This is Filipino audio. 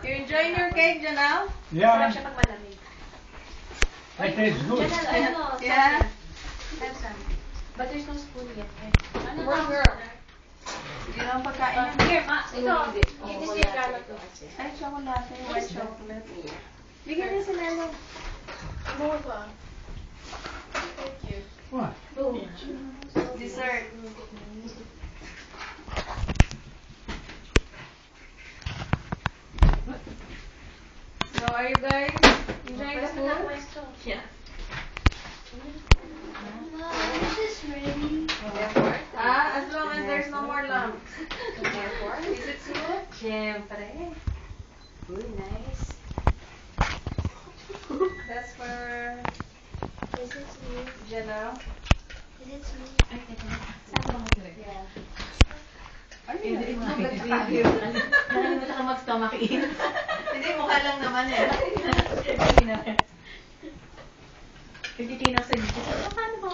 You're enjoying your cake, Janelle? Yeah. Sarap siya pag malamig. It tastes good. Janelle, Yeah. Have some. But there's no spoon yet. Where's girl? Yun ang pagkain niya. Here, ma. Ito. Give this your grandma to. Ay, chocolate. White chocolate. Bigyan niya si Lalo. More pa. Thank you. What? Dessert. So, are you guys enjoying the food? Yeah. As long as there's no more lumps. Is it smooth? Siyempre. Uy, nice. That's for Is it smooth? Janelle. Is it smooth? Ay, teka. Saan ba mag-work? Yeah. Hindi, Nakalimutan ka mag-stomach in. Hindi, mukha lang naman eh. Nagtitinaw sa dito. Paano ba